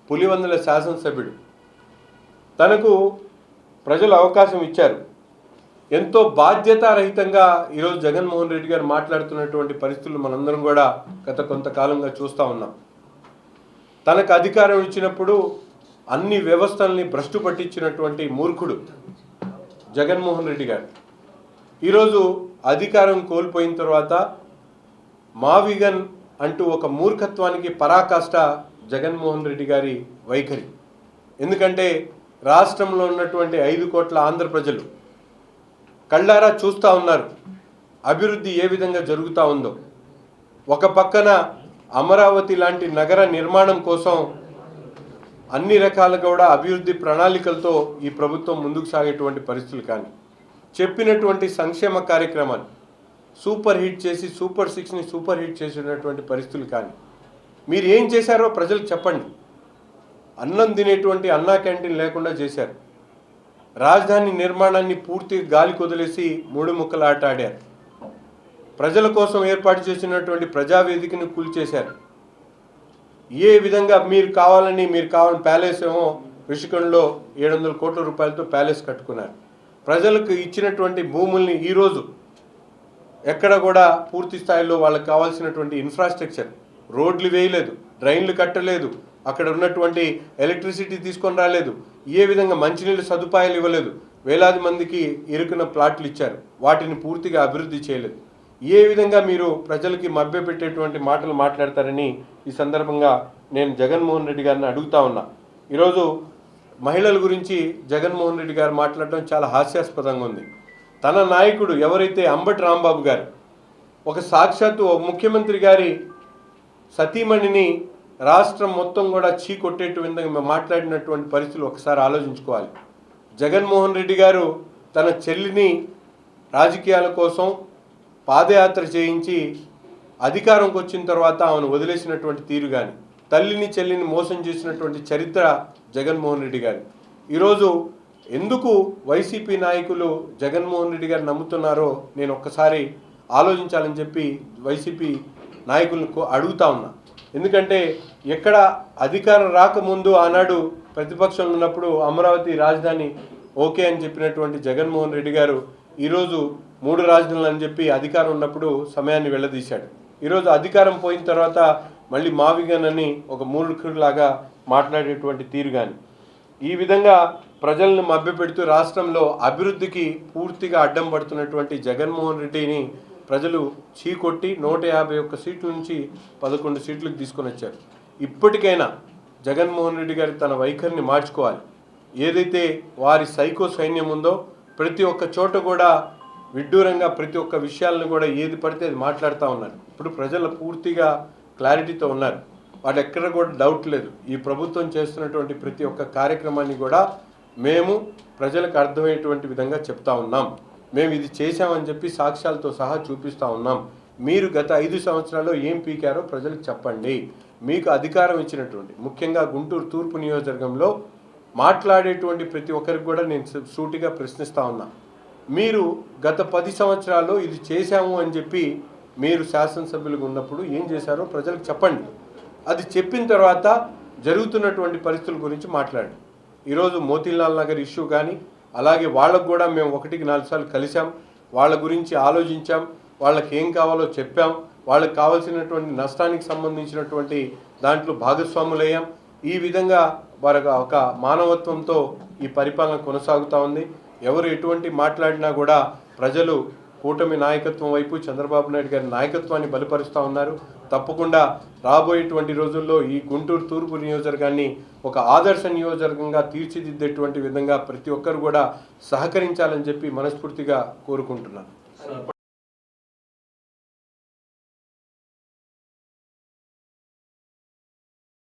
పులివెందుల శాసనసభ్యుడు. తనకు ప్రజలు అవకాశం ఇచ్చారు. ఎంతో బాధ్యతారహితంగా ఈరోజు జగన్మోహన్ రెడ్డి గారు మాట్లాడుతున్నటువంటి పరిస్థితులు మనందరం కూడా గత కొంతకాలంగా చూస్తూ ఉన్నాం. తనకు అధికారం ఇచ్చినప్పుడు అన్ని వ్యవస్థల్ని భ్రష్టు పట్టించినటువంటి మూర్ఖుడు జగన్మోహన్ రెడ్డి గారు. ఈరోజు అధికారం కోల్పోయిన తర్వాత మావిగన్ అంటూ ఒక మూర్ఖత్వానికి పరాకాష్ట జగన్మోహన్ రెడ్డి గారి వైఖరి. ఎందుకంటే రాష్ట్రంలో ఉన్నటువంటి 5 కోట్ల ఆంధ్ర ప్రజలు కళ్ళారా చూస్తూ ఉన్నారు అభివృద్ధి ఏ విధంగా జరుగుతూ ఉందో. ఒక పక్కన అమరావతి లాంటి నగర నిర్మాణం కోసం అన్ని రకాలుగా కూడా అభివృద్ధి ప్రణాళికలతో ఈ ప్రభుత్వం ముందుకు సాగేటువంటి పరిస్థితులు, కానీ చెప్పినటువంటి సంక్షేమ కార్యక్రమాలు సూపర్ హిట్ చేసి సూపర్ 6ని సూపర్ హిట్ చేసినటువంటి పరిస్థితులు, కానీ మీరు ఏం చేశారో ప్రజలకు చెప్పండి. అన్నం తినేటువంటి అన్నా క్యాంటీన్ లేకుండా చేశారు. రాజధాని నిర్మాణాన్ని పూర్తిగా గాలి కొదిలేసి 3 ముక్కల ఆట ఆడారు. ప్రజల కోసం ఏర్పాటు చేసినటువంటి ప్రజావేదికను కూల్చేశారు. ఏ విధంగా మీరు కావాలని ప్యాలెస్ ఏమో రిషికొండలో 700 కోట్ల రూపాయలతో ప్యాలెస్ కట్టుకున్నారు. ప్రజలకు ఇచ్చినటువంటి భూముల్ని ఈరోజు ఎక్కడ కూడా పూర్తి స్థాయిలో వాళ్ళకి కావాల్సినటువంటి ఇన్ఫ్రాస్ట్రక్చర్, రోడ్లు వేయలేదు, డ్రైన్లు కట్టలేదు, అక్కడ ఉన్నటువంటి ఎలక్ట్రిసిటీ తీసుకొని రాలేదు, ఏ విధంగా మంచినీళ్ళు సదుపాయాలు ఇవ్వలేదు, వేలాది మందికి ఇరుకున్న ప్లాట్లు ఇచ్చారు, వాటిని పూర్తిగా అభివృద్ధి చేయలేదు. ఏ విధంగా మీరు ప్రజలకి మభ్యపెట్టేటువంటి మాటలు మాట్లాడతారని ఈ సందర్భంగా నేను జగన్మోహన్ రెడ్డి గారిని అడుగుతా ఉన్నా. ఈరోజు మహిళల గురించి జగన్మోహన్ రెడ్డి గారు మాట్లాడడం చాలా హాస్యాస్పదంగా ఉంది. తన నాయకుడు ఎవరైతే అంబటి రాంబాబు గారు ఒక సాక్షాత్తు ముఖ్యమంత్రి గారి సతీమణిని రాష్ట్రం మొత్తం కూడా చీకొట్టేటు విధంగా మాట్లాడినటువంటి పరిస్థితులు ఒకసారి ఆలోచించుకోవాలి. జగన్మోహన్ రెడ్డి గారు తన చెల్లిని రాజకీయాల కోసం పాదయాత్ర చేయించి అధికారంకి వచ్చిన తర్వాత ఆమెను వదిలేసినటువంటి తీరు, కానీ తల్లిని చెల్లిని మోసం చేసినటువంటి చరిత్ర జగన్మోహన్ రెడ్డి గారు. ఈరోజు ఎందుకు వైసీపీ నాయకులు జగన్మోహన్ రెడ్డి గారు నమ్ముతున్నారో నేను ఒక్కసారి ఆలోచించాలని చెప్పి వైసీపీ నాయకులను అడుగుతా ఉన్నా. ఎందుకంటే ఎక్కడ అధికారం రాకముందు ఆనాడు ప్రతిపక్షంలో ఉన్నప్పుడు అమరావతి రాజధాని ఓకే అని చెప్పినటువంటి జగన్మోహన్ రెడ్డి గారు ఈరోజు 3 రాజధానులు అని చెప్పి అధికారం ఉన్నప్పుడు సమయాన్ని వెళ్ళదీశాడు. ఈరోజు అధికారం పోయిన తర్వాత మళ్ళీ మావిగన్ అని ఒక మూర్ఖుడిలాగా మాట్లాడేటువంటి తీరు, కానీ ఈ విధంగా ప్రజలను మభ్యపెడుతూ రాష్ట్రంలో అభివృద్ధికి పూర్తిగా అడ్డం పడుతున్నటువంటి జగన్మోహన్ రెడ్డిని ప్రజలు చీకొట్టి 151 సీట్ల నుంచి 11 సీట్లకు తీసుకొని వచ్చారు. ఇప్పటికైనా జగన్మోహన్ రెడ్డి గారి తన వైఖరిని మార్చుకోవాలి. ఏదైతే వారి సైకో సైన్యం ఉందో ప్రతి ఒక్క చోట కూడా విడ్డూరంగా ప్రతి ఒక్క విషయాలను కూడా ఏది పడితే అది మాట్లాడుతూ ఉన్నారు. ఇప్పుడు ప్రజలు పూర్తిగా క్లారిటీతో ఉన్నారు. వాళ్ళు ఎక్కడ కూడా డౌట్ లేదు. ఈ ప్రభుత్వం చేస్తున్నటువంటి ప్రతి ఒక్క కార్యక్రమాన్ని కూడా మేము ప్రజలకు అర్థమయ్యేటువంటి విధంగా చెప్తా ఉన్నాం. మేము ఇది చేశామని చెప్పి సాక్ష్యాలతో సహా చూపిస్తూ ఉన్నాం. మీరు గత 5 సంవత్సరాల్లో ఏం పీకారో ప్రజలకు చెప్పండి. మీకు అధికారం ఇచ్చినటువంటి ముఖ్యంగా గుంటూరు తూర్పు నియోజకవర్గంలో మాట్లాడేటువంటి ప్రతి ఒక్కరికి కూడా నేను సూటిగా ప్రశ్నిస్తూ ఉన్నా. మీరు గత 10 సంవత్సరాల్లో ఇది చేశాము అని చెప్పి మీరు శాసనసభ్యులుగా ఉన్నప్పుడు ఏం చేశారో ప్రజలకు చెప్పండి. అది చెప్పిన తర్వాత జరుగుతున్నటువంటి పరిస్థితుల గురించి మాట్లాడండి. ఈరోజు మోతీలాల్ నగర్ ఇష్యూ కానీ అలాగే వాళ్ళకు కూడా మేము 1కి 4 సార్లు కలిసాం, వాళ్ళ గురించి ఆలోచించాం, వాళ్ళకి ఏం కావాలో చెప్పాం, వాళ్ళకి కావాల్సినటువంటి నష్టానికి సంబంధించినటువంటి దాంట్లో భాగస్వాములయ్యాం. ఈ విధంగా వారికి ఒక మానవత్వంతో ఈ పరిపాలన కొనసాగుతూ ఉంది. ఎవరు ఎటువంటి మాట్లాడినా కూడా ప్రజలు కూటమి నాయకత్వం వైపు చంద్రబాబు నాయుడు గారి నాయకత్వాన్ని బలపరుస్తూ ఉన్నారు. తప్పకుండా రాబోయేటువంటి రోజుల్లో ఈ గుంటూరు తూర్పు నియోజకవర్గాన్ని ఒక ఆదర్శ నియోజకవర్గంగా తీర్చిదిద్దేటువంటి విధంగా ప్రతి ఒక్కరు కూడా సహకరించాలని చెప్పి మనస్ఫూర్తిగా కోరుకుంటున్నాను.